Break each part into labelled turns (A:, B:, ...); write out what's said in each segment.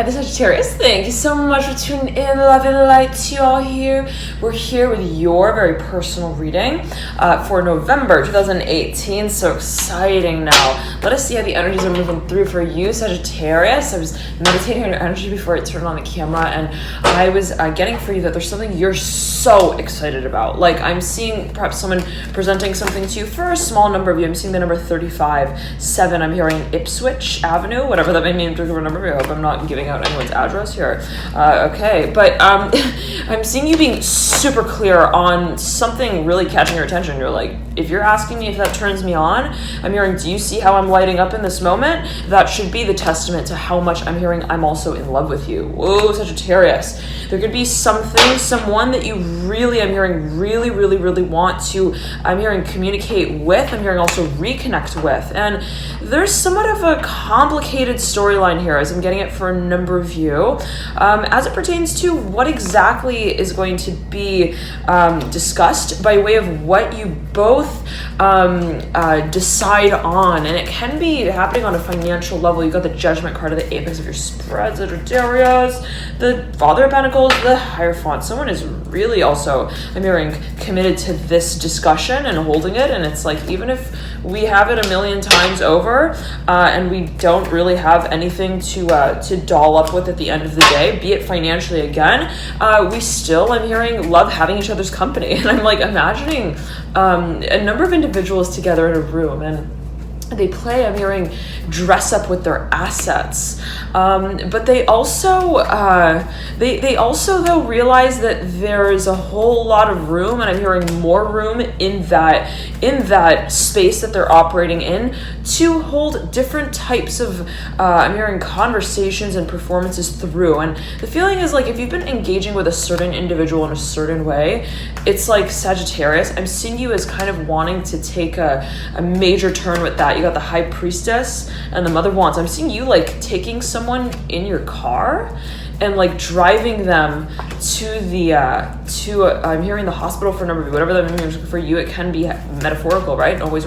A: Hi, the Sagittarius. Thank you so much for tuning in. Love and light to you all here. We're here with your very personal reading for November 2018. So exciting now. Let us see how the energies are moving through for you, Sagittarius. I was meditating on your energy before I turned on the camera, and I was getting for you that there's something you're so excited about. Like, I'm seeing perhaps someone presenting something to you for a small number of you. I'm seeing the number 35-7. I'm hearing Ipswich Avenue, whatever that may mean, particular number. I hope I'm not giving out anyone's address here. Okay, but I'm seeing you being super clear on something really catching your attention. You're like, if you're asking me if that turns me on, I'm hearing, do you see how I'm lighting up in this moment? That should be the testament to how much I'm hearing I'm also in love with you. Whoa, Sagittarius. There could be something, someone that you really, I'm hearing, really want to, I'm hearing communicate with, I'm hearing also reconnect with. And there's somewhat of a complicated storyline here as I'm getting it for a number of you, as it pertains to what exactly is going to be discussed by way of what you both decide on. And it can be happening on a financial level. You got the Judgment card of the apex of your spread, Sagittarius, the Father of Pentacles, the Hierophant. Someone is really also, I'm hearing, committed to this discussion and holding it. And it's like, even if we have it a million times over and we don't really have anything to doll up with at the end of the day, be it financially again, we still, I'm hearing, love having each other's company. And I'm like imagining a number of individuals together in a room, and they play, I'm hearing, dress up with their assets, but they also they also though realize that there is a whole lot of room, and I'm hearing more room in that space that they're operating in to hold different types of I'm hearing conversations and performances through. And the feeling is like, if you've been engaging with a certain individual in a certain way, it's like, Sagittarius, I'm seeing you as kind of wanting to take a major turn with that. You got the High Priestess and the Mother of Wands. I'm seeing you like taking someone in your car and like driving them to the I'm hearing the hospital for a number of you. Whatever that means for you, it can be metaphorical, right? Always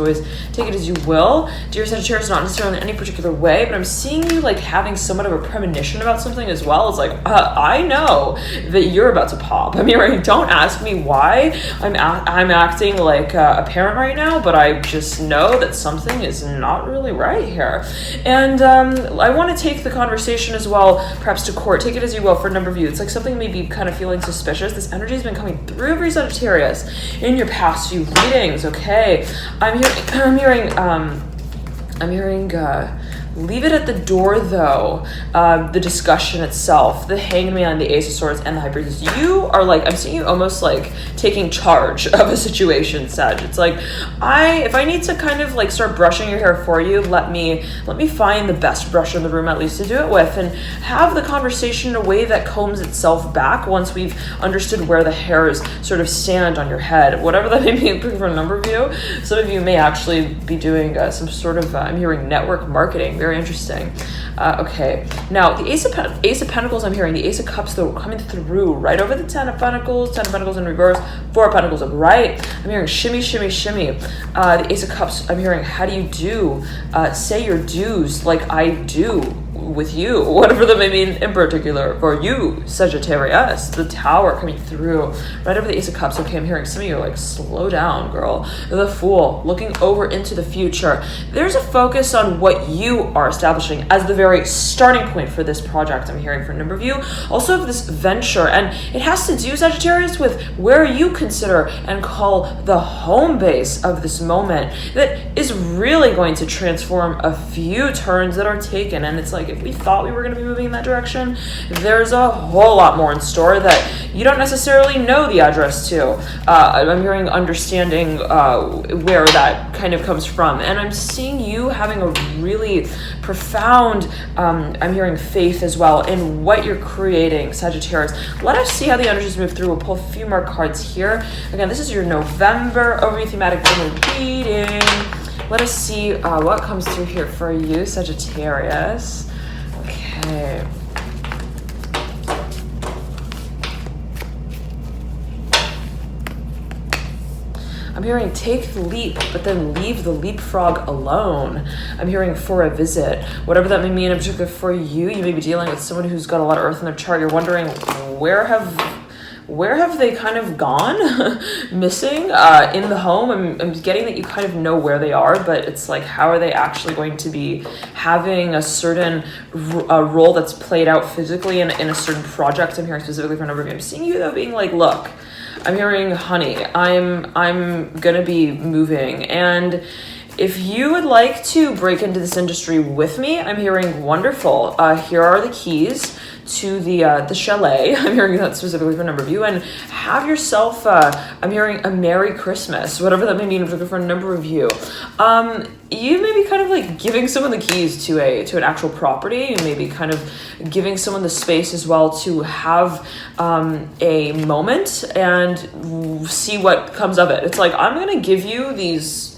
A: take it as you will. Dear Sagittarius, not necessarily in any particular way, but I'm seeing you like having somewhat of a premonition about something as well. It's like, I know that you're about to pop. I'm hearing, don't ask me why I'm acting like a parent right now, but I just know that something is not really right here. And I want to take the conversation as well, perhaps to court. Take it as you will for a number of you. It's like something may be kind of feeling suspicious. This energy has been coming through for you, Sagittarius, in your past few readings. Okay, I'm hearing leave it at the door, though. The discussion itself, the Hangman, the Ace of Swords, and the High Priestess. You are like, I'm seeing you almost like taking charge of a situation, Sag. It's like, if I need to kind of like start brushing your hair for you, let me find the best brush in the room at least to do it with, and have the conversation in a way that combs itself back once we've understood where the hairs sort of stand on your head. Whatever that may mean for a number of you. Some of you may actually be doing some sort of, I'm hearing, network marketing. Very interesting. Okay, now the Ace of Pentacles, I'm hearing the Ace of Cups, though, coming through right over the Ten of Pentacles in reverse, Four of Pentacles upright. I'm hearing shimmy. The Ace of Cups, I'm hearing, how do you do? Say your dues like I do with you, whatever that may mean in particular for you, Sagittarius. The Tower coming through right over the Ace of Cups. Okay, I'm hearing some of you are like, slow down, girl. The Fool, looking over into the future. There's a focus on what you are establishing as the very starting point for this project, I'm hearing for a number of you. Also of this venture, and it has to do, Sagittarius, with where you consider and call the home base of this moment that is really going to transform a few turns that are taken. And it's like, if we thought we were going to be moving in that direction, there's a whole lot more in store that you don't necessarily know the address to. I'm hearing understanding where that kind of comes from. And I'm seeing you having a really profound, I'm hearing, faith as well in what you're creating, Sagittarius. Let us see how the energies move through. We'll pull a few more cards here. Again, this is your November overview thematic reading. Let us see what comes through here for you, Sagittarius. Okay. I'm I'm hearing take the leap, but then leave the leapfrog alone. I'm hearing for a visit. Whatever that may mean in particular for you, you may be dealing with someone who's got a lot of earth in their chart. You're wondering where have they kind of gone missing in the home. I'm getting that you kind of know where they are, but it's like, how are they actually going to be having a certain role that's played out physically in a certain project? I'm hearing specifically for a number of you. I'm seeing you though being like, look, I'm hearing, honey, I'm gonna be moving, and if you would like to break into this industry with me, I'm hearing wonderful. Here are the keys to the chalet. I'm hearing that specifically for a number of you, and have yourself I'm hearing a Merry Christmas, whatever that may mean for a number of you. You may be kind of like giving someone the keys to an actual property. You may be kind of giving someone the space as well to have a moment and see what comes of it. It's like, I'm gonna give you these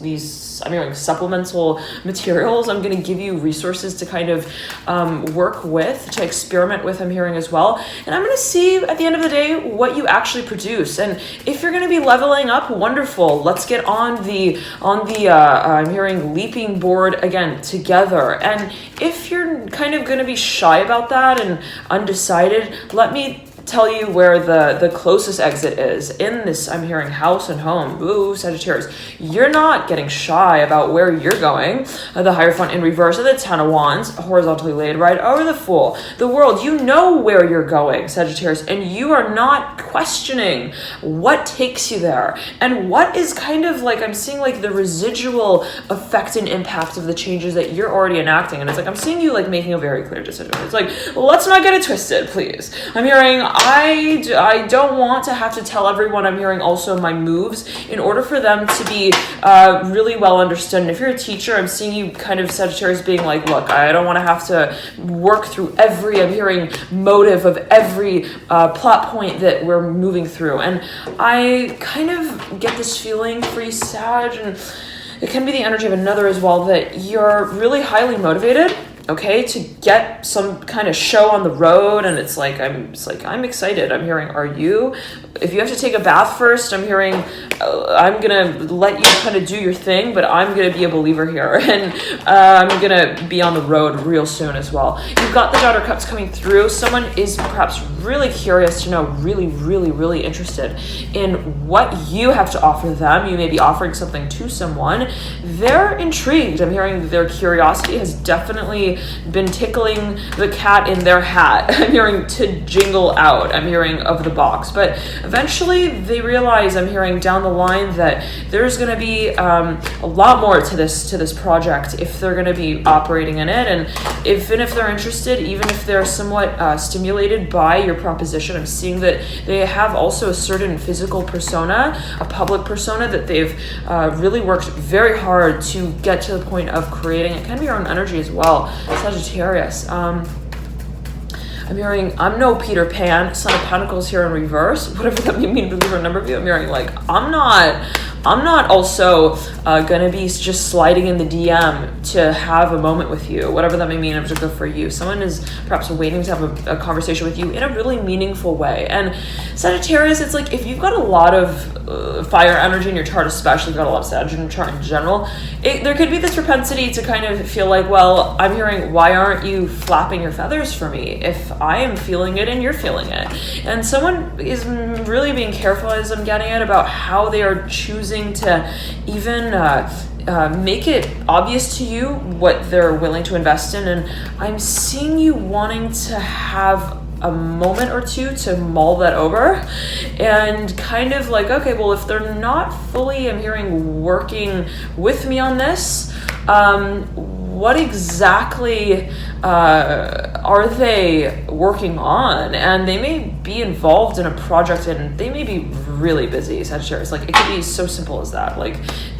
A: I'm hearing supplemental materials. I'm going to give you resources to kind of work with, to experiment with, I'm hearing as well. And I'm going to see at the end of the day what you actually produce. And if you're going to be leveling up, wonderful. Let's get on the I'm hearing leaping board again together. And if you're kind of going to be shy about that and undecided, let me tell you where the closest exit is in this. I'm hearing house and home. Ooh, Sagittarius, you're not getting shy about where you're going. The Hierophant in reverse of the Ten of Wands, horizontally laid right over the Fool. The World, you know where you're going, Sagittarius, and you are not questioning what takes you there and what is kind of like, I'm seeing like the residual effect and impact of the changes that you're already enacting. And it's like, I'm seeing you like making a very clear decision. It's like, let's not get it twisted, please. I'm hearing, I don't want to have to tell everyone I'm hearing also my moves in order for them to be really well understood. And if you're a teacher, I'm seeing you kind of, Sagittarius, being like, look, I don't want to have to work through every, I'm hearing, motive of every plot point that we're moving through. And I kind of get this feeling for you, Sag, and it can be the energy of another as well, that you're really highly motivated, okay, to get some kind of show on the road. And it's like, I'm excited. I'm hearing, are you? If you have to take a bath first, I'm hearing, I'm gonna let you kind of do your thing, but I'm gonna be a believer here, and I'm gonna be on the road real soon as well. You've got the Daughter Cups coming through. Someone is perhaps really curious to know, really interested in what you have to offer them. You may be offering something to someone. They're intrigued. I'm hearing their curiosity has definitely been tickling the cat in their hat. I'm hearing to jingle out. I'm hearing of the box, but eventually they realize, I'm hearing down the line, that there's going to be a lot more to this project if they're going to be operating in it. And if they're interested, even if they're somewhat stimulated by your proposition, I'm seeing that they have also a certain physical persona, a public persona that they've really worked very hard to get to the point of creating. It can be your own energy as well, Sagittarius. I'm hearing, I'm no Peter Pan, Son of Pentacles here in reverse, whatever that may mean for a number of you. I'm hearing like, I'm not also gonna be just sliding in the DM to have a moment with you, whatever that may mean in particular for you. Someone is perhaps waiting to have a conversation with you in a really meaningful way. And Sagittarius, it's like, if you've got a lot of fire energy in your chart, especially if you've got a lot of Sag in your chart in general, there could be this propensity to kind of feel like, well, I'm hearing, why aren't you flapping your feathers for me if I am feeling it and you're feeling it? And someone is really being careful, as I'm getting it, about how they are choosing to even make it obvious to you what they're willing to invest in. And I'm seeing you wanting to have a moment or two to mull that over and kind of like, okay, well, if they're not fully, I'm hearing, working with me on this, what exactly are they working on? And they may be involved in a project and they may be really busy, Sagittarius. Like, it could be so simple as that. Like,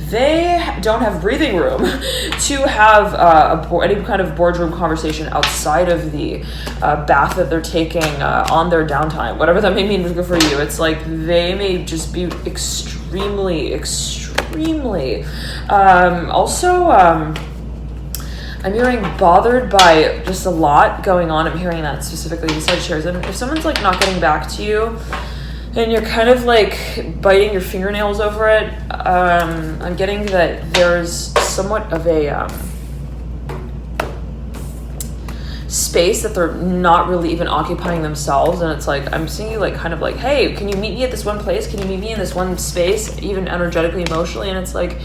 A: they don't have breathing room to have any kind of boardroom conversation outside of the bath that they're taking on their downtime, whatever that may mean for you. It's like they may just be extremely I'm hearing bothered by just a lot going on. I'm hearing that specifically in Sagittarius. And if someone's like not getting back to you, and you're kind of like biting your fingernails over it. I'm getting that there's somewhat of a space that they're not really even occupying themselves, and it's like I'm seeing you like kind of like, hey, can you meet me at this one place? Can you meet me in this one space, even energetically, emotionally? And it's like,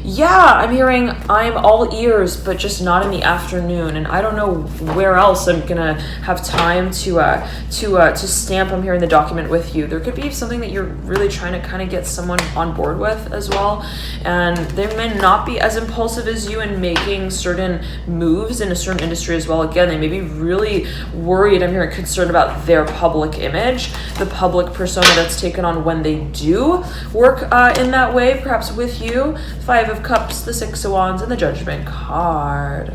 A: yeah, I'm hearing I'm all ears, but just not in the afternoon, and I don't know where else I'm gonna have time to stamp. I'm hearing the document with you. There could be something that you're really trying to kind of get someone on board with as well, and they may not be as impulsive as you in making certain moves in a certain industry as well. Again, they may be really worried. I'm hearing concerned about their public image, the public persona that's taken on when they do work in that way, perhaps with you. 5 of Cups, the 6 of Wands, and the Judgment card.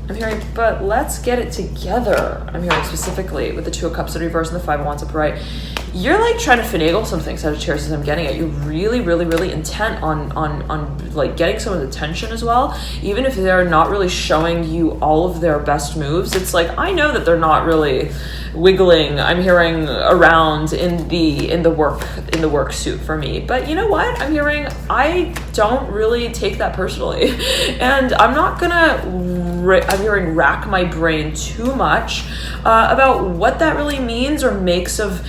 A: I'm hearing, but let's get it together. I'm hearing specifically with the 2 of Cups in reverse and the 5 of Wands upright. You're like trying to finagle something, Sagittarius, as I'm getting it. You're really, really, really intent on like getting someone's attention as well. Even if they're not really showing you all of their best moves, it's like, I know that they're not really wiggling, I'm hearing, around in the work suit for me. But you know what? I'm hearing I don't really take that personally. And I'm not gonna I'm hearing rack my brain too much about what that really means or makes of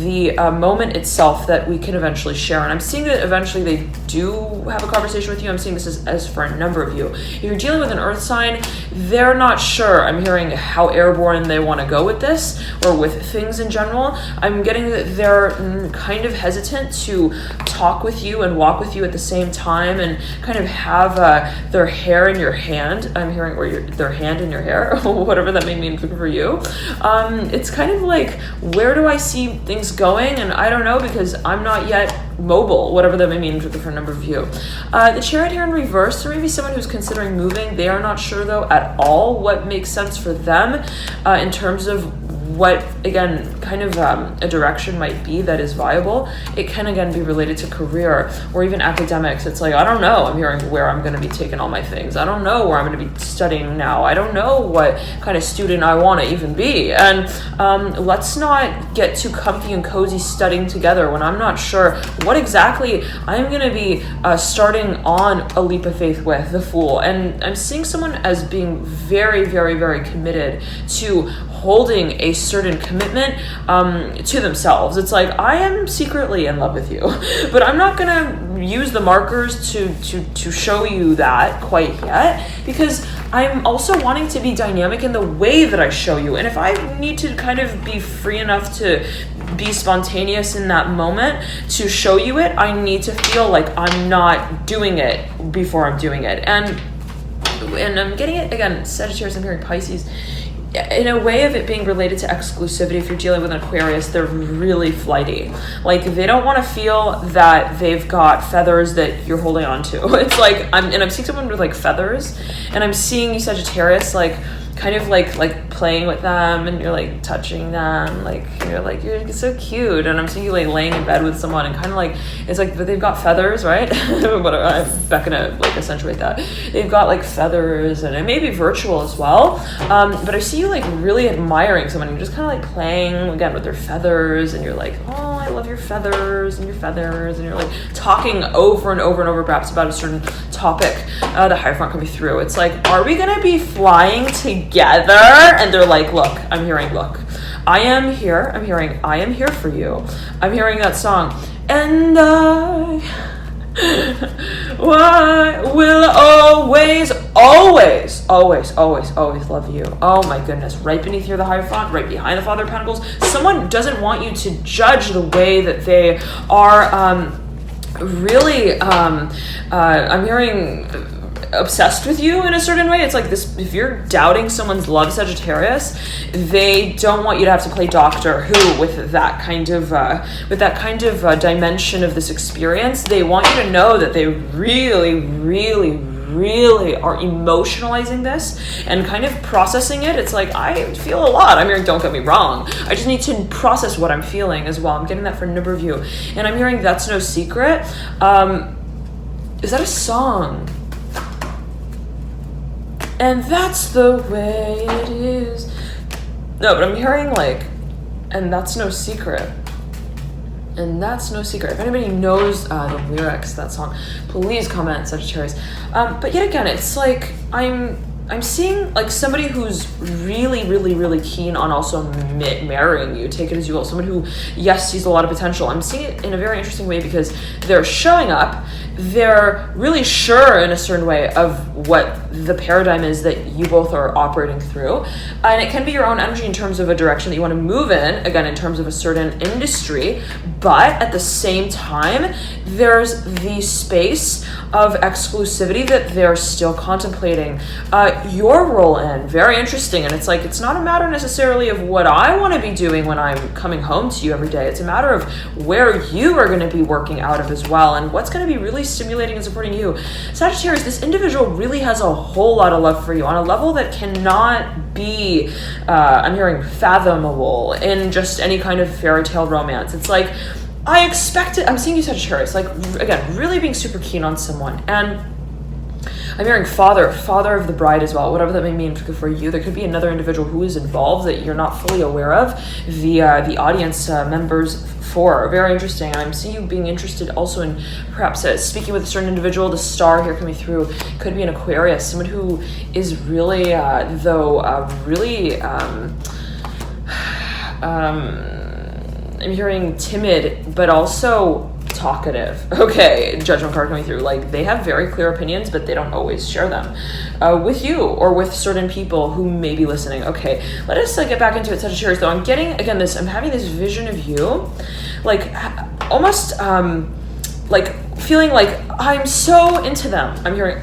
A: the moment itself that we can eventually share. And I'm seeing that eventually they do have a conversation with you. I'm seeing this as for a number of you. If you're dealing with an earth sign, they're not sure. I'm hearing how airborne they want to go with this or with things in general. I'm getting that they're kind of hesitant to talk with you and walk with you at the same time and kind of have their hair in your hand. I'm hearing, or their hand in your hair, whatever that may mean for you. It's kind of like, where do I see things going? And I don't know, because I'm not yet mobile, whatever that may mean for a number of you. The Chariot here in reverse, there may be someone who's considering moving. They are not sure though at all what makes sense for them in terms of what, again, kind of a direction might be that is viable. It can, again, be related to career or even academics. It's like, I don't know. I'm hearing where I'm going to be taking all my things. I don't know where I'm going to be studying now. I don't know what kind of student I want to even be. And let's not get too comfy and cozy studying together when I'm not sure what exactly I'm going to be starting on a leap of faith with, the Fool. And I'm seeing someone as being very, very, very committed to holding a certain commitment to themselves. It's like, I am secretly in love with you, but I'm not gonna use the markers to show you that quite yet, because I'm also wanting to be dynamic in the way that I show you. And if I need to kind of be free enough to be spontaneous in that moment to show you it, I need to feel like I'm not doing it before I'm doing it. And I'm getting it, again, Sagittarius, I'm hearing Pisces, in a way of it being related to exclusivity. If you're dealing with an Aquarius, they're really flighty. Like, they don't want to feel that they've got feathers that you're holding on to. It's like, I'm seeing someone with like feathers, and I'm seeing you, Sagittarius, like kind of like playing with them, and you're like touching them, like you're so cute. And I'm seeing you like laying in bed with someone, and kind of like, it's like, but they've got feathers, right? But I'm back gonna like accentuate that. They've got like feathers, and it may be virtual as well. But I see you like really admiring someone. You're just kind of like playing again with their feathers, and you're like, oh, I love your feathers and your feathers, and you're like talking over and over and over, perhaps about a certain topic. The Hierophant coming through. It's like, are we gonna be flying together? And they're like, look, I'm hearing, look, I am here. I'm hearing, I am here for you. I'm hearing that song. And I will always love you. Oh my goodness. Right beneath here, the Hierophant, right behind the Father of Pentacles. Someone doesn't want you to judge the way that they are really, I'm hearing, obsessed with you in a certain way. It's like this, if you're doubting someone's love, Sagittarius, they don't want you to have to play Doctor Who with that kind of dimension of this experience. They want you to know that they really, really, really are emotionalizing this and kind of processing it. It's like, I feel a lot. I'm hearing, don't get me wrong, I just need to process what I'm feeling as well. I'm getting that for a number of you. And I'm hearing That's No Secret. Is that a song? and that's the way it is. No, but I'm hearing like, and that's no secret. And that's no secret. If anybody knows the lyrics to that song, please comment, Sagittarius. But yet again, it's like I'm seeing like somebody who's really, really, really keen on also marrying you. Take it as you will. Someone who, yes, sees a lot of potential. I'm seeing it in a very interesting way because they're showing up. They're really sure in a certain way of what the paradigm is that you both are operating through. And it can be your own energy in terms of a direction that you want to move in, again, in terms of a certain industry. But at the same time, there's the space of exclusivity that they're still contemplating your role in. Very interesting. And it's like, it's not a matter necessarily of what I want to be doing when I'm coming home to you every day. It's a matter of where you are going to be working out of as well, and what's going to be really stimulating and supporting you. Sagittarius, this individual really has a whole lot of love for you on a level that cannot be, I'm hearing, fathomable in just any kind of fairy tale romance. It's like, I expect it. I'm seeing you, Sagittarius, like, again, really being super keen on someone. And I'm hearing father of the bride as well, whatever that may mean for you. There could be another individual who is involved that you're not fully aware of. The audience members for. Very interesting. And I'm seeing you being interested also in perhaps speaking with a certain individual. The star here coming through could be an Aquarius, someone who is really, I'm hearing timid, but also talkative. Okay, judgment card coming through. Like, they have very clear opinions, but they don't always share them with you or with certain people who may be listening. Okay, let us get back into it, Sagittarius, though. I'm getting, again, I'm having this vision of you, like, almost, like, feeling like I'm so into them. I'm hearing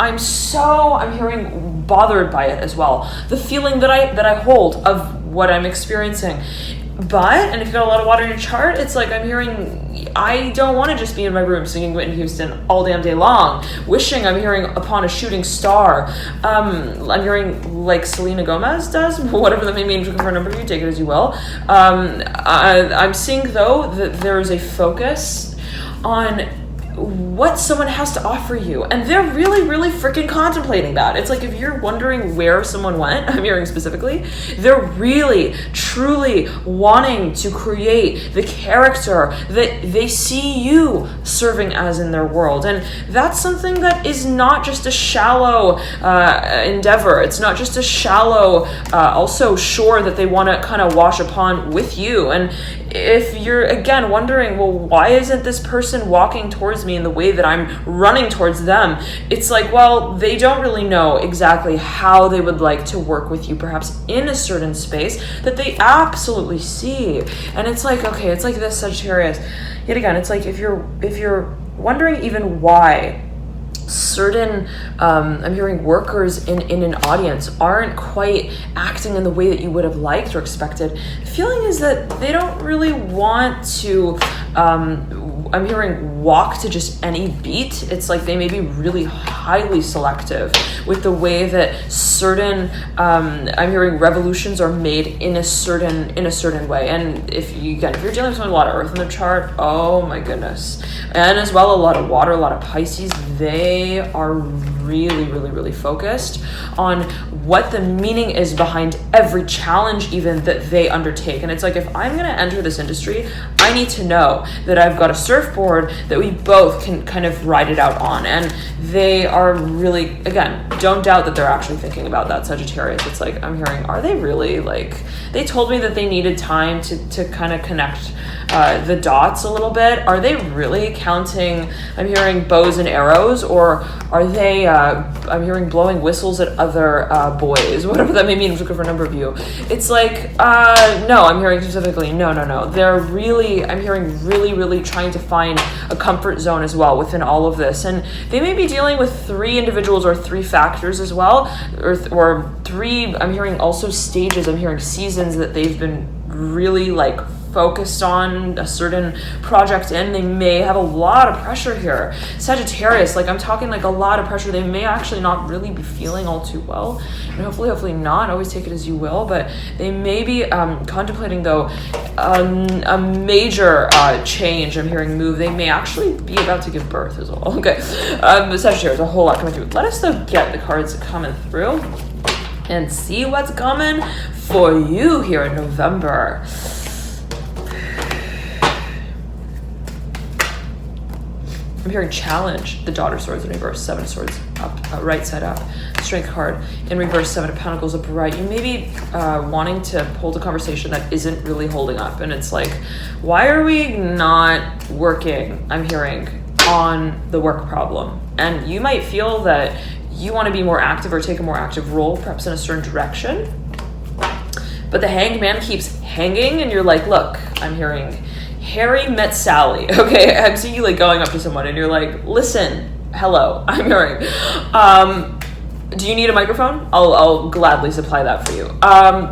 A: bothered by it as well. The feeling that I hold of what I'm experiencing. But, and if you've got a lot of water in your chart, it's like I'm hearing, I don't want to just be in my room singing Whitney Houston all damn day long. Wishing, I'm hearing, upon a shooting star. I'm hearing like Selena Gomez does, whatever that may mean for a number of you, take it as you will. I'm seeing, though, that there is a focus on what someone has to offer you, and they're really, really freaking contemplating that. It's like, if you're wondering where someone went, I'm hearing specifically, they're really, truly wanting to create the character that they see you serving as in their world. And that's something that is not just a shallow endeavor. It's not just a shallow also shore that they want to kind of wash upon with you. And if you're, again, wondering, well, why isn't this person walking towards me in the way that I'm running towards them? It's like, well, they don't really know exactly how they would like to work with you, perhaps in a certain space that they absolutely see. And it's like, okay, it's like this, Sagittarius. Yet again, it's like, if you're wondering even why certain I'm hearing workers in an audience aren't quite acting in the way that you would have liked or expected, the feeling is that they don't really want to I'm hearing walk to just any beat. It's like they may be really highly selective with the way that certain I'm hearing revolutions are made in a certain way. And if you're dealing with a lot of earth in the chart, oh my goodness, and as well a lot of water, a lot of Pisces, they are really, really, really focused on what the meaning is behind every challenge even that they undertake. And it's like, if I'm going to enter this industry, I need to know that I've got a surfboard that we both can kind of ride it out on. And they are really, again, don't doubt that they're actually thinking about that, Sagittarius. It's like, I'm hearing, are they really, like, they told me that they needed time to kind of connect the dots a little bit. Are they really counting, I'm hearing, bows and arrows, or are they, I'm hearing, blowing whistles at other boys, whatever that may mean for a number of you. It's like, no, I'm hearing specifically, no. They're really, I'm hearing, really, really trying to find a comfort zone as well within all of this. And they may be dealing with 3 individuals or 3 factors as well, or 3, I'm hearing also stages, I'm hearing seasons that they've been really like focused on a certain project and they may have a lot of pressure here. Sagittarius, like I'm talking like a lot of pressure. They may actually not really be feeling all too well, and hopefully not. Always take it as you will, but they may be contemplating though a major change. I'm hearing move. They may actually be about to give birth as well. Okay, Sagittarius, a whole lot coming through. Let us though get the cards coming through and see what's coming for you here in November. I'm hearing challenge, the Daughter of Swords in reverse, Seven of Swords up, right side up, Strength card in reverse, Seven of Pentacles upright. You may be wanting to hold a conversation that isn't really holding up, and it's like, why are we not working, I'm hearing, on the work problem? And you might feel that you want to be more active or take a more active role, perhaps in a certain direction, but the Hanged Man keeps hanging, and you're like, look, I'm hearing Harry met Sally. Okay, I'm seeing you like going up to someone and you're like, listen, hello, I'm hearing. Do you need a microphone? I'll gladly supply that for you.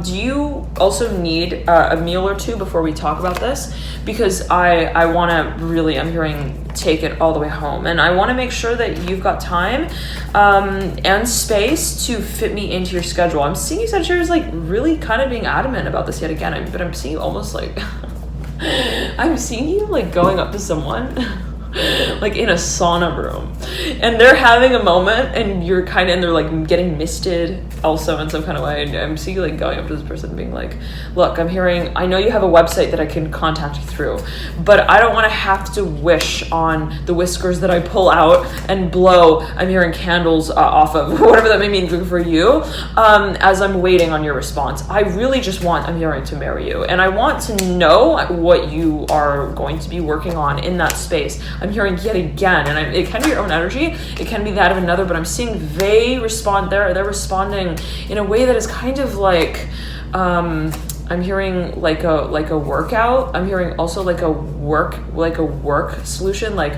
A: Do you also need a meal or two before we talk about this? Because I want to really, I'm hearing, take it all the way home. And I want to make sure that you've got time and space to fit me into your schedule. I'm seeing you, Sagittarius, like really kind of being adamant about this yet again. But I'm seeing you almost like... I'm seeing you like going up to someone like in a sauna room and they're having a moment and you're kind of, and they're like getting misted also in some kind of way, and I'm seeing you like going up to this person being like, look, I'm hearing, I know you have a website that I can contact you through, but I don't want to have to wish on the whiskers that I pull out and blow, I'm hearing, candles off of, whatever that may mean for you, as I'm waiting on your response. I really just want, I'm hearing, to marry you, and I want to know what you are going to be working on in that space. I'm hearing yet again, and it can be your own energy, it can be that of another, but I'm seeing they respond, they're responding in a way that is kind of like, I'm hearing like a workout. I'm hearing also like a work solution. Like,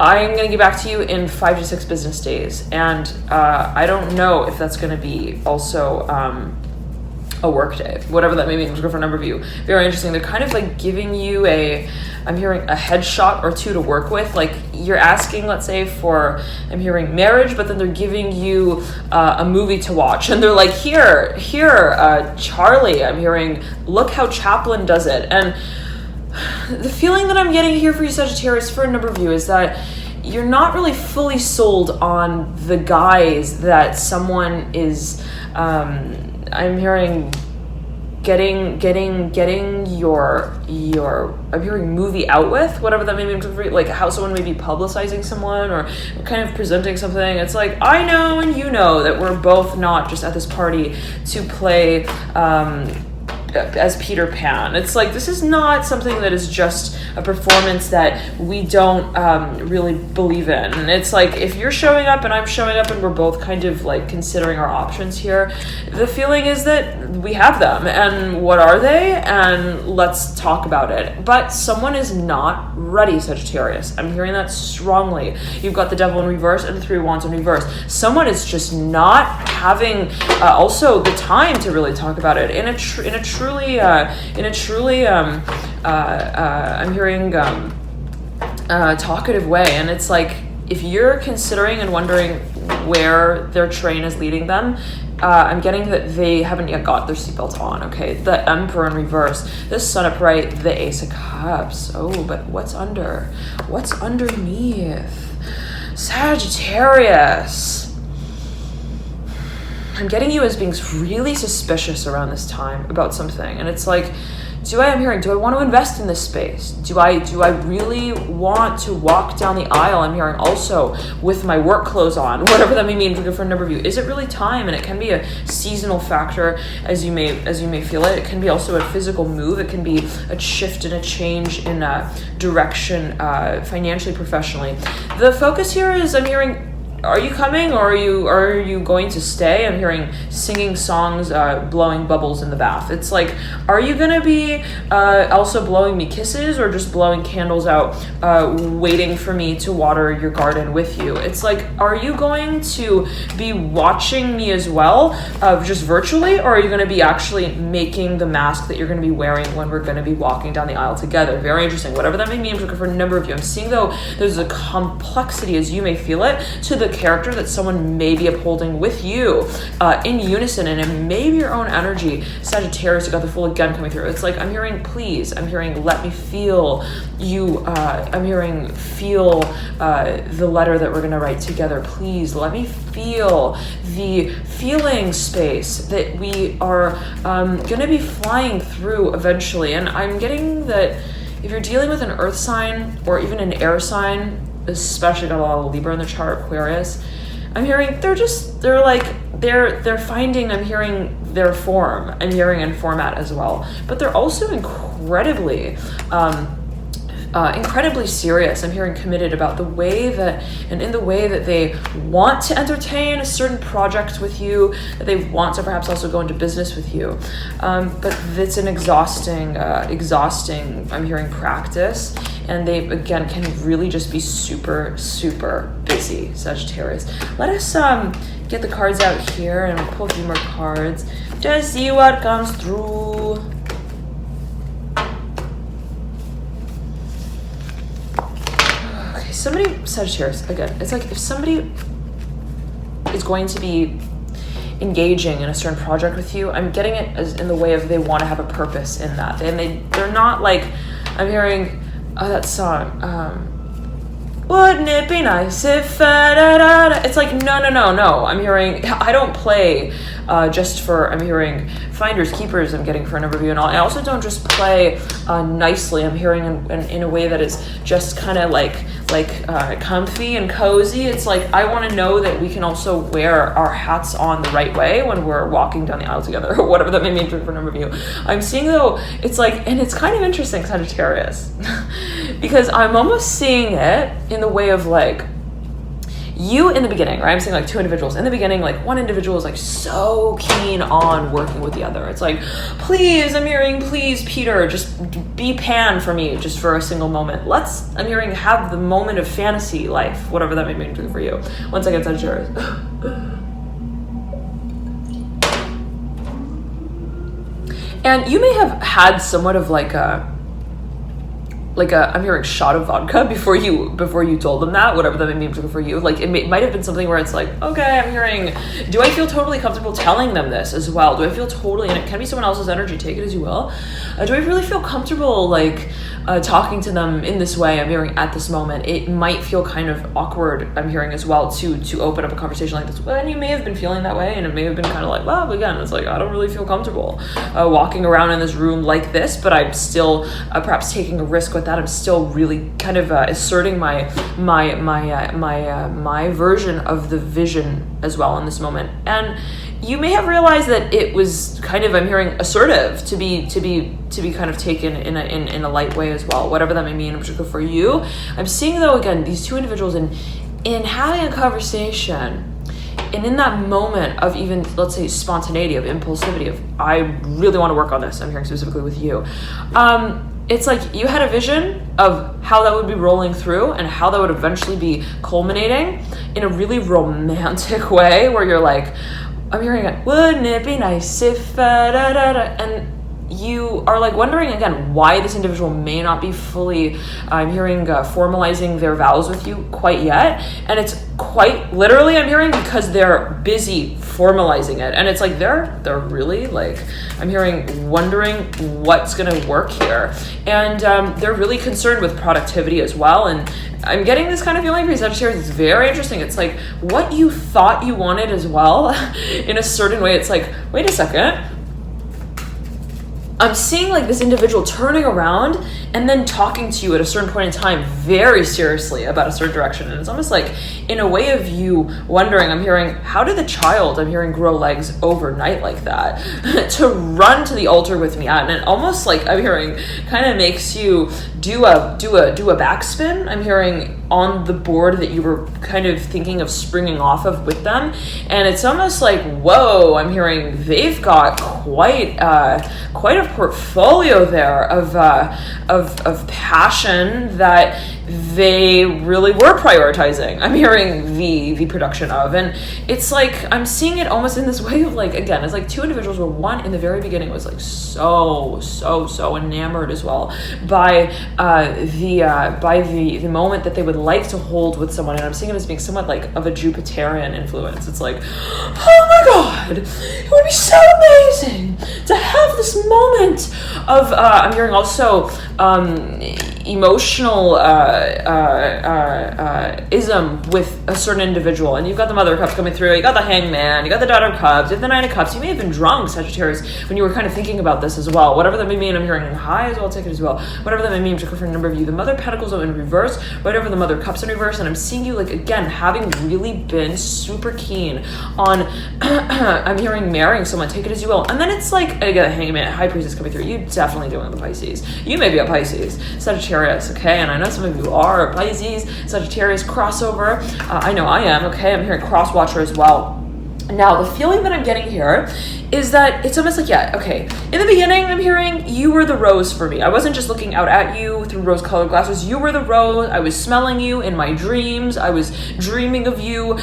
A: I'm going to get back to you in 5 to 6 business days. And I don't know if that's going to be also a work day, whatever that may mean for a number of you. Very interesting. They're kind of like giving you I'm hearing a headshot or two to work with. Like, you're asking, let's say, for, I'm hearing, marriage, but then they're giving you a movie to watch. And they're like, here, Charlie, I'm hearing, look how Chaplin does it. And the feeling that I'm getting here for you, Sagittarius, for a number of you, is that you're not really fully sold on the guys that someone is, I'm hearing, getting your I'm hearing movie out with, whatever that may mean, like how someone may be publicizing someone or kind of presenting something. It's like, I know and you know that we're both not just at this party to play as Peter Pan. It's like, this is not something that is just a performance that we don't really believe in. And it's like, if you're showing up and I'm showing up and we're both kind of like considering our options here, the feeling is that we have them, and what are they, and let's talk about it. But someone is not ready, Sagittarius. I'm hearing that strongly. You've got the Devil in reverse and the Three of Wands in reverse. Someone is just not having also the time to really talk about it in a truly I'm hearing talkative way. And it's like, if you're considering and wondering where their train is leading them, I'm getting that they haven't yet got their seatbelt on. Okay, the Emperor in reverse, the Sun upright, the Ace of Cups. Oh, but what's underneath? Sagittarius. I'm getting you as being really suspicious around this time about something, and it's like, do I want to invest in this space? Do I really want to walk down the aisle? I'm hearing also with my work clothes on, whatever that may mean for a number of you. Is it really time? And it can be a seasonal factor as you may feel it. It can be also a physical move. It can be a shift and a change in a direction, financially, professionally. The focus here is, I'm hearing, are you coming, or are you going to stay? I'm hearing singing songs, blowing bubbles in the bath. It's like, are you gonna be also blowing me kisses, or just blowing candles out, waiting for me to water your garden with you? It's like, are you going to be watching me as well, just virtually, or are you gonna be actually making the mask that you're gonna be wearing when we're gonna be walking down the aisle together? Very interesting. Whatever that may mean for a number of you. I'm seeing, though, there's a complexity, as you may feel it, to the character that someone may be upholding with you, in unison, and it may be your own energy. Sagittarius, you got the Fool again coming through. It's like, I'm hearing please, I'm hearing let me feel you, I'm hearing feel the letter that we're gonna write together. Please let me feel the feeling space that we are gonna be flying through eventually. And I'm getting that if you're dealing with an earth sign or even an air sign, especially got a lot of Libra in the chart, Aquarius, I'm hearing they're finding, I'm hearing their form, I'm hearing in format as well, but they're also incredibly serious. I'm hearing committed about the way that, and in the way that they want to entertain a certain project with you, that they want to perhaps also go into business with you. But it's an exhausting, I'm hearing practice. And they, again, can really just be super, super busy, Sagittarius. Let us get the cards out here, and we'll pull a few more cards. Just see what comes through. Okay, somebody, Sagittarius, again, it's like if somebody is going to be engaging in a certain project with you, I'm getting it as in the way of they want to have a purpose in that. And they're not like, I'm hearing, that song, wouldn't it be nice if it's like, no. I'm hearing, I don't play just for, I'm hearing finders, keepers, I'm getting for a number of you. And I also don't just play nicely. I'm hearing in a way that is just kind of like comfy and cozy. It's like, I want to know that we can also wear our hats on the right way when we're walking down the aisle together, or whatever that may mean for a number of you. I'm seeing, though, it's like, and it's kind of interesting, Sagittarius, because I'm almost seeing it in the way of like, you in the beginning, right? I'm saying like two individuals. In the beginning, like one individual is like so keen on working with the other. It's like, please, I'm hearing, please, Peter, just be Pan for me just for a single moment. I'm hearing, have the moment of fantasy life, whatever that may mean for you. One second, Sagittarius. And you may have had somewhat of like a, I'm hearing shot of vodka before you told them that, whatever that may mean for you. Like it might have been something where it's like, okay, I'm hearing, do I feel totally comfortable telling them this as well? Do I feel totally, and it can be someone else's energy, take it as you will. Do I really feel comfortable like talking to them in this way? I'm hearing at this moment. It might feel kind of awkward, I'm hearing as well, to open up a conversation like this. Well, and you may have been feeling that way, and it may have been kind of like, well, again, it's like, I don't really feel comfortable walking around in this room like this, but I'm still perhaps taking a risk with that. I'm still really kind of asserting my version of the vision as well in this moment. And you may have realized that it was kind of, I'm hearing, assertive to be kind of taken in a light way as well, whatever that may mean in particular for you. I'm seeing, though, again, these two individuals in having a conversation, and in that moment of even, let's say, spontaneity, of impulsivity, of I really want to work on this, I'm hearing specifically with you. It's like you had a vision of how that would be rolling through and how that would eventually be culminating in a really romantic way, where you're like, I'm hearing it, wouldn't it be nice if and you are like wondering again why this individual may not be fully, I'm hearing, formalizing their vows with you quite yet. And it's quite literally, I'm hearing, because they're busy formalizing it. And it's like they're really like, I'm hearing, wondering what's gonna work here. And they're really concerned with productivity as well. And I'm getting this kind of feeling for Sagittarius. It's very interesting. It's like what you thought you wanted as well in a certain way. It's like, wait a second, I'm seeing like this individual turning around and then talking to you at a certain point in time very seriously about a certain direction. And it's almost like in a way of you wondering, I'm hearing, how did the child, I'm hearing, grow legs overnight like that to run to the altar with me at? And it almost like, I'm hearing, kind of makes you do a backspin, I'm hearing, on the board that you were kind of thinking of springing off of with them. And it's almost like, whoa, I'm hearing they've got quite a portfolio there of passion that they really were prioritizing. I'm hearing the production of, and it's like I'm seeing it almost in this way of like, again, it's like two individuals where one in the very beginning was like so enamored as well by the moment that they would like to hold with someone, and I'm seeing it as being somewhat like of a Jupiterian influence. It's like, oh my god, it would be so amazing to have this moment of I'm hearing also emotional ism with a certain individual. And you've got the Mother of Cups coming through, you got the Hangman, you got the Daughter of Cups, you have the Nine of Cups. You may have been drunk, Sagittarius, when you were kind of thinking about this as well. Whatever that may mean, I'm hearing high as well, take it as well. Whatever that may mean, particularly for a number of you. The Mother of Pentacles in reverse, right over the Mother of Cups in reverse, and I'm seeing you, like, again, having really been super keen on, I'm hearing marrying someone, take it as you will. And then it's like, again, Hangman, High Priestess coming through. You definitely doing the Pisces. You may be a Pisces, Sagittarius, okay? And I know some of you are Pisces, Sagittarius crossover. I know I am, okay? I'm hearing cross watcher as well. Now, the feeling that I'm getting here is that it's almost like, yeah, okay, in the beginning, I'm hearing you were the rose for me. I wasn't just looking out at you through rose-colored glasses. You were the rose. I was smelling you in my dreams. I was dreaming of you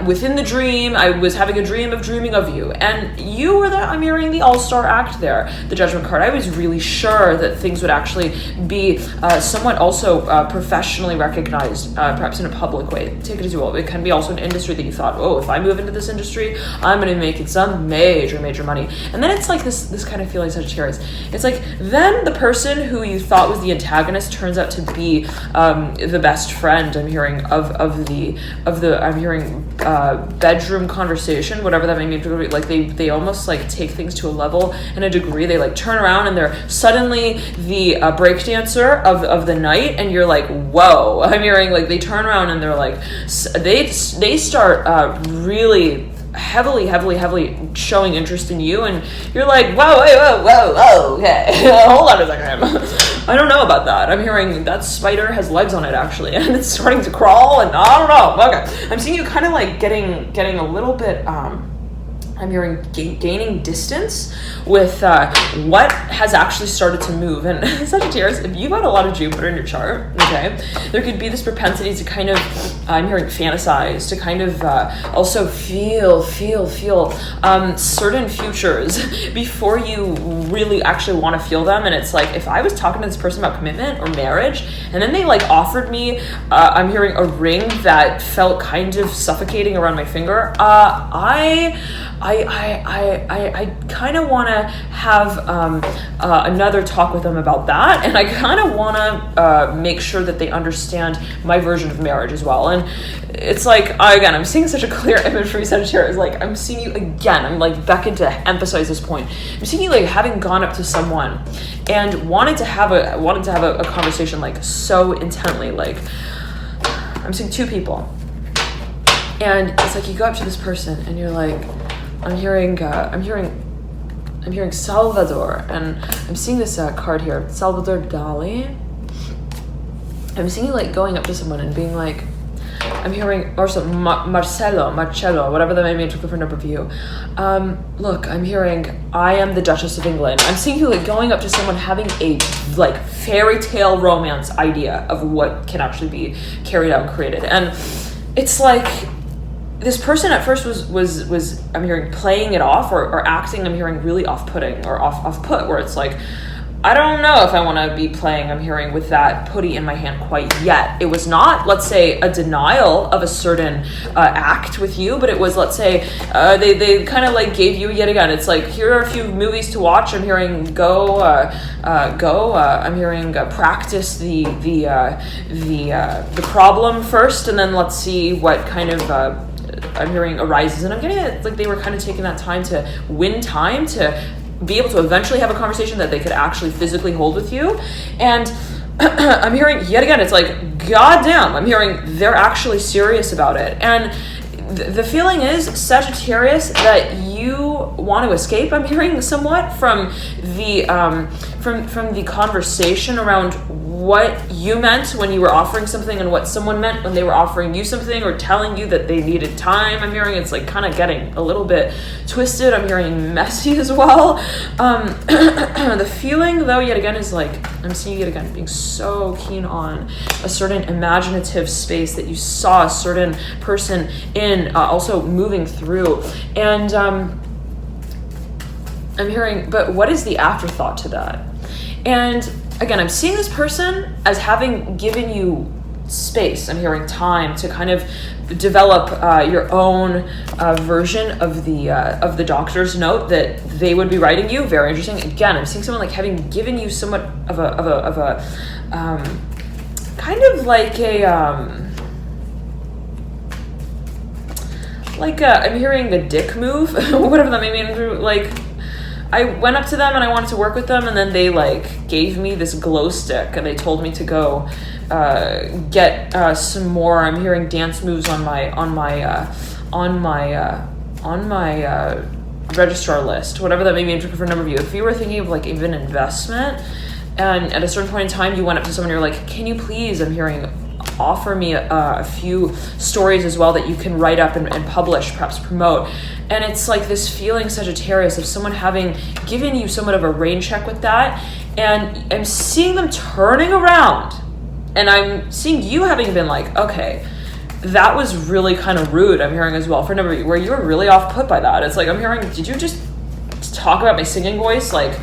A: within the dream. I was having a dream of dreaming of you. And you were I'm hearing the all-star act there, the Judgment card. I was really sure that things would actually be somewhat also professionally recognized, perhaps in a public way. Take it as you will. It can be also an industry that you thought, oh, if I move into this industry, I'm going to be making some major money. And then it's like this kind of feeling, Sagittarius. It's like then the person who you thought was the antagonist turns out to be the best friend. I'm hearing of the I'm hearing bedroom conversation, whatever that may mean. Like they almost like take things to a level and a degree. They like turn around and they're suddenly the breakdancer of the night, and you're like, whoa. I'm hearing like they turn around and they're like they start really heavily showing interest in you, and you're like, whoa, okay. Hold on a second. I don't know about that. I'm hearing that spider has legs on it actually, and it's starting to crawl, and I don't know. Okay, I'm seeing you kind of like getting a little bit I'm hearing gaining distance with what has actually started to move. And Sagittarius, if you've got a lot of Jupiter in your chart, okay, there could be this propensity to kind of, I'm hearing fantasize, to kind of also feel certain futures before you really actually want to feel them. And it's like, if I was talking to this person about commitment or marriage, and then they like offered me, I'm hearing a ring that felt kind of suffocating around my finger, I kind of want to have another talk with them about that, and I kind of want to make sure that they understand my version of marriage as well. And it's like, again, I'm seeing such a clear image for you, Sagittarius. Like, I'm seeing you again. I'm like beckoned to emphasize this point. I'm seeing you like having gone up to someone and wanted to have a conversation like so intently. Like, I'm seeing two people, and it's like you go up to this person and you're like, I'm hearing Salvador, and I'm seeing this card here, Salvador Dali. I'm seeing you like going up to someone and being like, I'm hearing also Marcello, whatever that may mean, took the number of you. Look, I'm hearing I am the Duchess of England. I'm seeing you like going up to someone having a like fairy tale romance idea of what can actually be carried out and created, and it's like, this person at first was I'm hearing playing it off or acting, I'm hearing really off-putting or off-put, where it's like, I don't know if I want to be playing, I'm hearing, with that putty in my hand quite yet. It was not, let's say, a denial of a certain act with you, but it was, let's say, they kind of like gave you, yet again, it's like, here are a few movies to watch. I'm hearing I'm hearing practice the problem first, and then let's see what kind of I'm hearing arises. And I'm getting it like they were kind of taking that time to win time to be able to eventually have a conversation that they could actually physically hold with you. And I'm hearing, yet again, it's like, goddamn, I'm hearing they're actually serious about it. And the feeling is, Sagittarius, that you want to escape. I'm hearing somewhat from the from the conversation around what you meant when you were offering something and what someone meant when they were offering you something or telling you that they needed time. I'm hearing it's like kind of getting a little bit twisted. I'm hearing messy as well. The feeling, though, yet again, is like, I'm seeing yet again being so keen on a certain imaginative space that you saw a certain person in, also moving through. And I'm hearing, but what is the afterthought to that? And again, I'm seeing this person as having given you space. I'm hearing time to kind of develop your own version of the doctor's note that they would be writing you. Very interesting. Again, I'm seeing someone like having given you somewhat of a kind of like I'm hearing the dick move, whatever that may mean. Like, I went up to them and I wanted to work with them, and then they like gave me this glow stick and they told me to go get some more. I'm hearing dance moves on my registrar list, whatever that may mean for a number of you. If you were thinking of like even investment, and at a certain point in time you went up to someone, you're like, can you please, I'm hearing, offer me a few stories as well that you can write up and publish, perhaps promote. And it's like this feeling, Sagittarius, of someone having given you somewhat of a rain check with that. And I'm seeing them turning around. And I'm seeing you having been like, okay, that was really kind of rude, I'm hearing as well, for a number of you, where you were really off put by that. It's like, I'm hearing, did you just talk about my singing voice like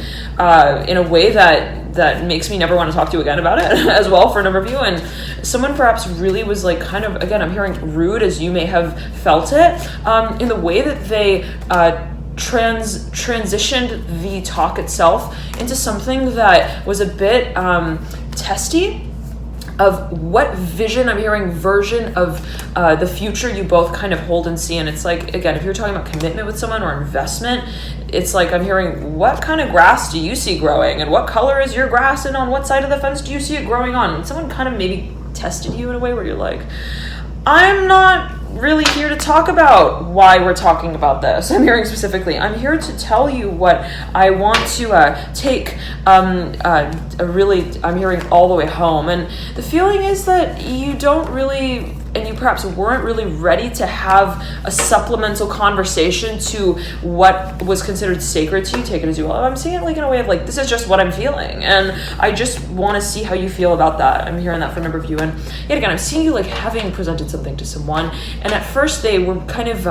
A: in a way that makes me never want to talk to you again about it as well, for a number of you? And someone perhaps really was like kind of, again, I'm hearing rude as you may have felt it, in the way that they transitioned the talk itself into something that was a bit testy of what vision, I'm hearing version of the future you both kind of hold and see. And it's like, again, if you're talking about commitment with someone or investment, it's like, I'm hearing, what kind of grass do you see growing, and what color is your grass, and on what side of the fence do you see it growing on? And someone kind of maybe tested you in a way where you're like, I'm not really here to talk about why we're talking about this. I'm hearing specifically, I'm here to tell you what I want to take really, I'm hearing all the way home. And the feeling is that you don't really, and you perhaps weren't really ready to have a supplemental conversation to what was considered sacred to you. Take it as you will. I'm seeing it like in a way of like, this is just what I'm feeling, and I just want to see how you feel about that. I'm hearing that for a number of you. And yet again, I'm seeing you like having presented something to someone, and at first they were kind of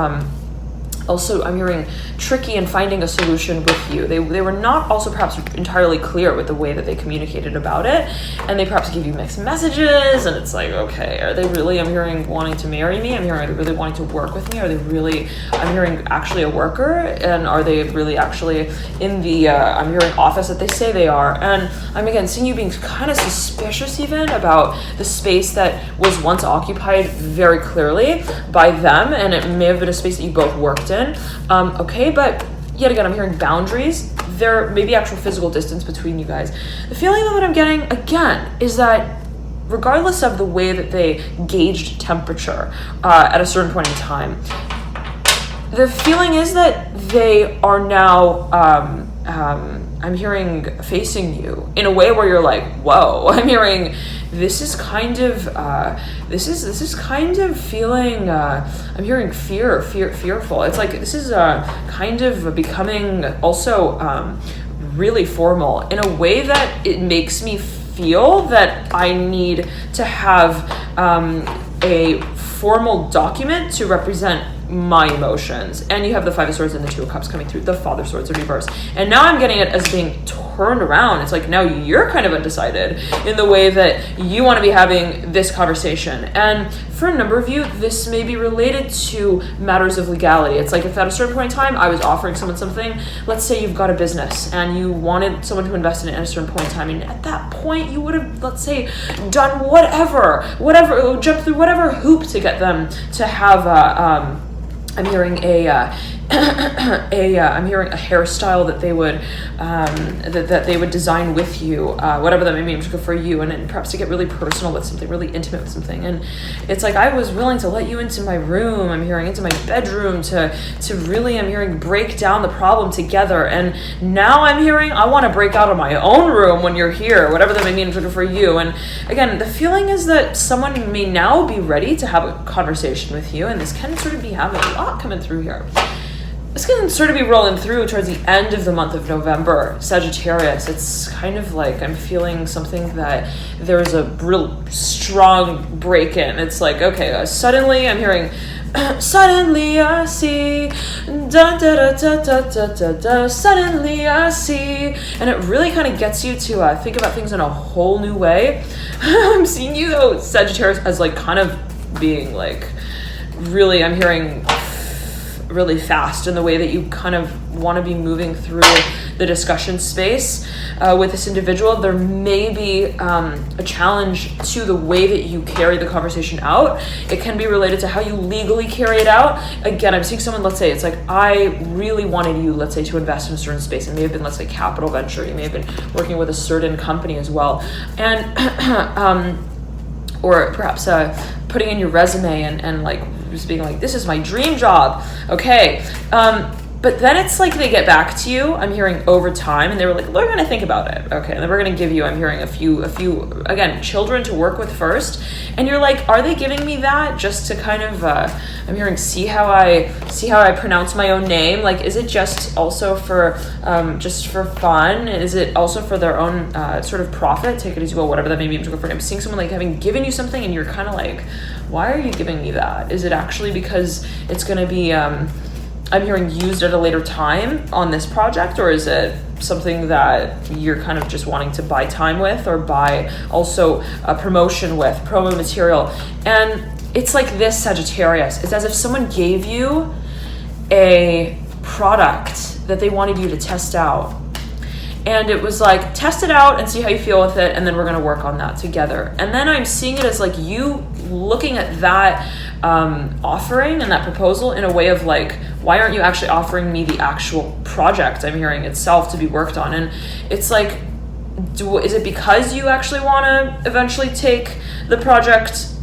A: also, I'm hearing, tricky in finding a solution with you. They were not also perhaps entirely clear with the way that they communicated about it, and they perhaps give you mixed messages, and it's like, okay, are they really, I'm hearing, wanting to marry me? I'm hearing, are they really wanting to work with me? Are they really, I'm hearing, actually a worker? And are they really actually in the, I'm hearing, office that they say they are? And I'm again seeing you being kind of suspicious even about the space that was once occupied very clearly by them, and it may have been a space that you both worked in. Okay, but yet again, I'm hearing boundaries. There may be actual physical distance between you guys. The feeling that I'm getting, again, is that regardless of the way that they gauged temperature at a certain point in time, the feeling is that they are now, I'm hearing, facing you in a way where you're like, whoa. I'm hearing, this is kind of this is kind of feeling, I'm hearing fearful. It's like this is kind of becoming also really formal in a way that it makes me feel that I need to have a formal document to represent my emotions. And you have the Five of Swords and the Two of Cups coming through, the Father of Swords in reverse. And now I'm getting it as being turned around. It's like now you're kind of undecided in the way that you want to be having this conversation. And for a number of you, this may be related to matters of legality. It's like if at a certain point in time I was offering someone something, let's say you've got a business and you wanted someone to invest in it at a certain point in time, and at that point you would have, let's say, done whatever, jumped through whatever hoop to get them to have I'm hearing I'm hearing a hairstyle that they would that they would design with you, whatever that may mean for you, and perhaps to get really personal with something, really intimate with something. And it's like, I was willing to let you into my room, I'm hearing, into my bedroom, to really, I'm hearing, break down the problem together. And now I'm hearing, I want to break out of my own room when you're here, whatever that may mean for you. And again, the feeling is that someone may now be ready to have a conversation with you, and this can sort of be having a lot coming through here. This can sort of be rolling through towards the end of the month of November, Sagittarius. It's kind of like I'm feeling something that there's a real strong break-in. It's like, okay, suddenly I'm hearing, suddenly I see, da da da da da da da da, suddenly I see. And it really kind of gets you to think about things in a whole new way. I'm seeing you, though, Sagittarius, as like kind of being like really, I'm hearing, really fast in the way that you kind of want to be moving through the discussion space with this individual. There may be a challenge to the way that you carry the conversation out. It can be related to how you legally carry it out. Again, I'm seeing someone, let's say it's like, I really wanted you, let's say, to invest in a certain space. It may have been, let's say, capital venture. You may have been working with a certain company as well. And or perhaps putting in your resume and like just being like, this is my dream job. Okay. But then it's like they get back to you, I'm hearing, over time, and they were like, we're going to think about it. Okay. And then we're going to give you, I'm hearing, a few, again, children to work with first. And you're like, are they giving me that just to kind of, I'm hearing, see how I pronounce my own name? Like, is it just also for fun? Is it also for their own sort of profit? Take it as you will, whatever that may be. I'm seeing someone like having given you something and you're kind of like, why are you giving me that? Is it actually because it's going to be, I'm hearing, used at a later time on this project, or is it something that you're kind of just wanting to buy time with, or buy also a promotion with, promo material? And it's like this, Sagittarius. It's as if someone gave you a product that they wanted you to test out. And it was like, test it out and see how you feel with it, and then we're going to work on that together. And then I'm seeing it as like you looking at that offering and that proposal in a way of like, why aren't you actually offering me the actual project I'm hearing itself to be worked on? And it's like, is it because you actually want to eventually take the project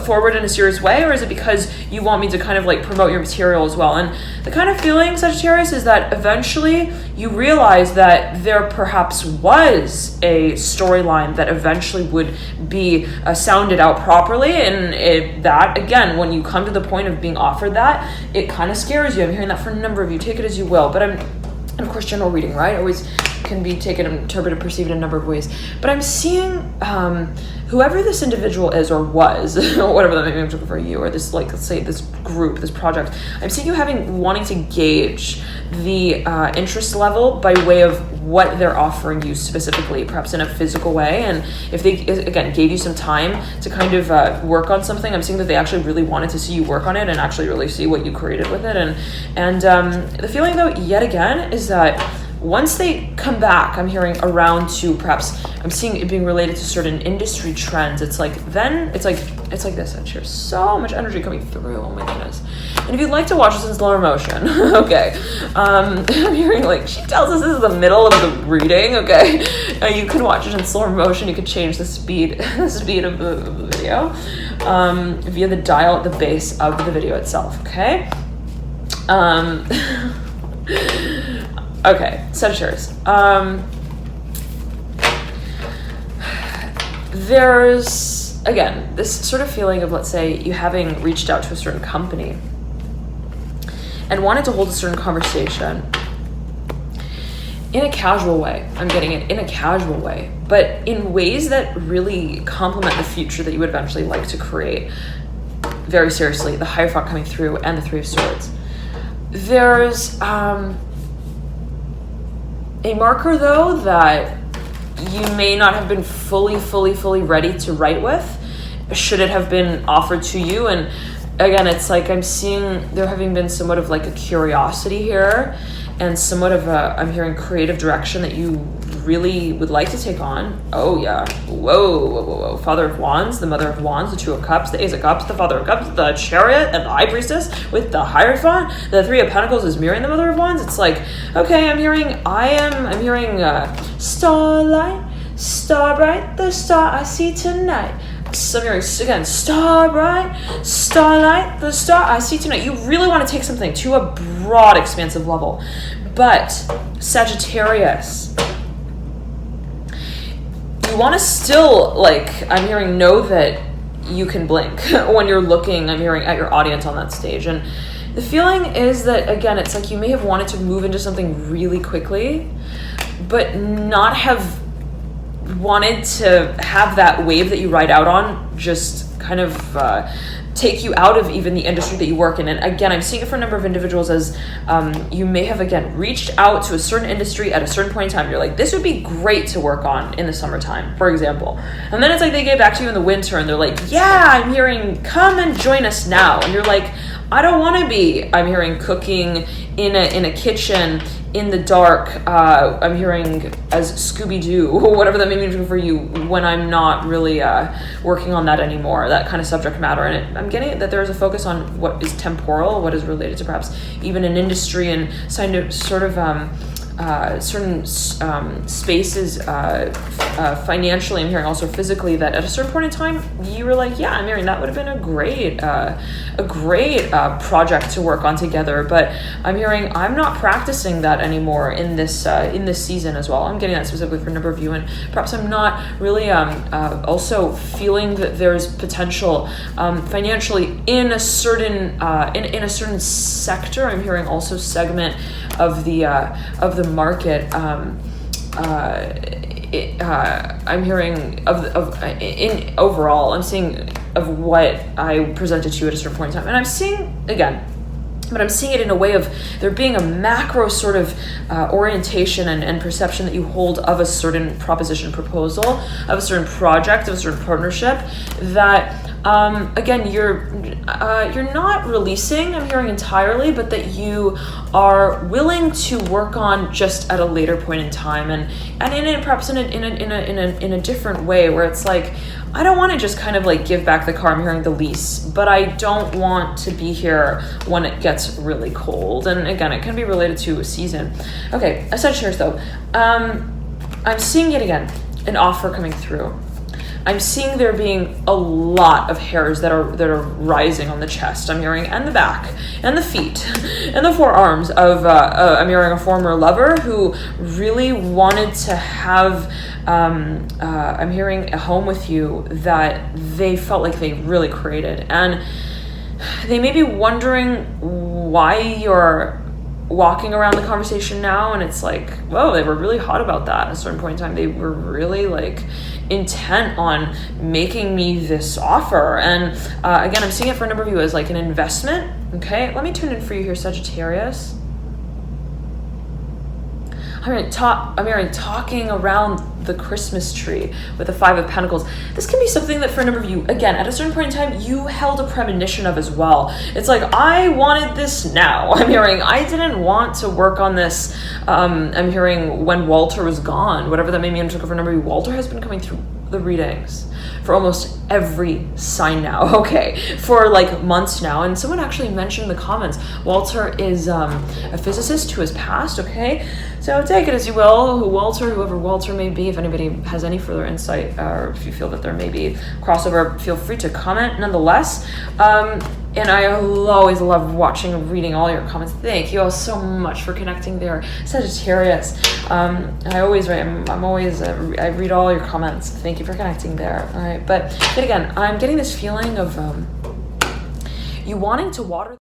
A: forward in a serious way, or is it because you want me to kind of like promote your material as well? And the kind of feeling, Sagittarius, is that eventually you realize that there perhaps was a storyline that eventually would be sounded out properly, and that, again, when you come to the point of being offered that, it kind of scares you. I'm hearing that for a number of you. Take it as you will, but and of course, general reading, right, always can be taken, interpreted, perceived in a number of ways. But I'm seeing whoever this individual is, or was, or whatever that may be for you, or this, like, let's say this group, this project, I'm seeing you wanting to gauge the interest level by way of what they're offering you specifically, perhaps in a physical way. And if they, again, gave you some time to kind of work on something, I'm seeing that they actually really wanted to see you work on it and actually really see what you created with it. And the feeling, though, yet again, is that once they come back, I'm hearing around to, perhaps I'm seeing it being related to certain industry trends. It's like, then it's like this. And there's so much energy coming through. Oh my goodness. And if you'd like to watch this in slower motion, okay. I'm hearing, like, she tells us this is the middle of the reading, okay. You can watch it in slower motion. You could change the speed of the video via the dial at the base of the video itself, okay. Okay, Sagittarius. There's, again, this sort of feeling of, let's say, you having reached out to a certain company and wanted to hold a certain conversation in a casual way. I'm getting it in a casual way, but in ways that really complement the future that you would eventually like to create. Very seriously, the Hierophant coming through and the Three of Swords. There's a marker, though, that you may not have been fully ready to write with, should it have been offered to you. And again, it's like I'm seeing there having been somewhat of like a curiosity here and somewhat of a, I'm hearing, creative direction that you really would like to take on. Oh yeah, whoa. Father of Wands, the Mother of Wands, the Two of Cups, the Ace of Cups, the Father of Cups, the Chariot, and the High Priestess with the Hierophant. The Three of Pentacles is mirroring the Mother of Wands. It's like, okay, I'm hearing starlight, star bright, the star I see tonight. So I'm hearing, again, star bright, starlight, the star I see tonight. You really want to take something to a broad, expansive level. But Sagittarius, you want to still, like, I'm hearing, know that you can blink when you're looking, I'm hearing, at your audience on that stage. And the feeling is that, again, it's like you may have wanted to move into something really quickly, but not have wanted to have that wave that you ride out on just kind of take you out of even the industry that you work in. And again, I'm seeing it for a number of individuals as you may have, again, reached out to a certain industry at a certain point in time. You're like, this would be great to work on in the summertime, for example. And then it's like they get back to you in the winter and they're like, yeah, I'm hearing, come and join us now. And you're like, I don't want to be, I'm hearing, cooking in a kitchen in the dark. I'm hearing as Scooby-Doo, whatever that may mean for you, when I'm not really working on that anymore, that kind of subject matter. And I'm getting that there is a focus on what is temporal, what is related to perhaps even an industry and certain spaces financially, I'm hearing, also physically, that at a certain point in time you were like, yeah, I'm hearing that would have been a great project to work on together. But I'm hearing I'm not practicing that anymore in this season as well. I'm getting that specifically for a number of you, and perhaps I'm not really also feeling that there's potential financially in a certain in a certain sector. I'm hearing also segment of the market. I'm hearing in overall, I'm seeing of what I presented to you at a certain point in time, and I'm seeing, again, but I'm seeing it in a way of there being a macro sort of orientation and perception that you hold of a certain proposition, proposal, of a certain project, of a certain partnership that again, you're not releasing, I'm hearing, entirely, but that you are willing to work on just at a later point in time, and perhaps in a different way, where it's like, I don't want to just kind of like give back the car, I'm hearing, the lease, but I don't want to be here when it gets really cold. And again, it can be related to a season. Okay, Sagittarius though, I'm seeing yet again an offer coming through. I'm seeing there being a lot of hairs that are rising on the chest, I'm hearing, and the back, and the feet, and the forearms of, I'm hearing, a former lover who really wanted to have, I'm hearing, a home with you that they felt like they really created. And they may be wondering why you're walking around the conversation now, and it's like, whoa, they were really hot about that at a certain point in time. They were really like intent on making me this offer. And again, I'm seeing it for a number of you as like an investment. Okay, let me tune in for you here, Sagittarius. I'm hearing talking around the Christmas tree with the Five of Pentacles. This can be something that for a number of you, again, at a certain point in time, you held a premonition of as well. It's like, I wanted this now. I'm hearing, I didn't want to work on this. I'm hearing when Walter was gone, whatever that may mean for a number of you. Walter has been coming through the readings for almost every sign now, okay, for like months now. And someone actually mentioned in the comments, Walter is a physicist who has passed, okay? So take it as you will, whoever Walter may be. If anybody has any further insight, or if you feel that there may be crossover, feel free to comment nonetheless. And I always love watching and reading all your comments. Thank you all so much for connecting there, Sagittarius. I always write. I read all your comments. Thank you for connecting there. All right, but again, I'm getting this feeling of you wanting to water.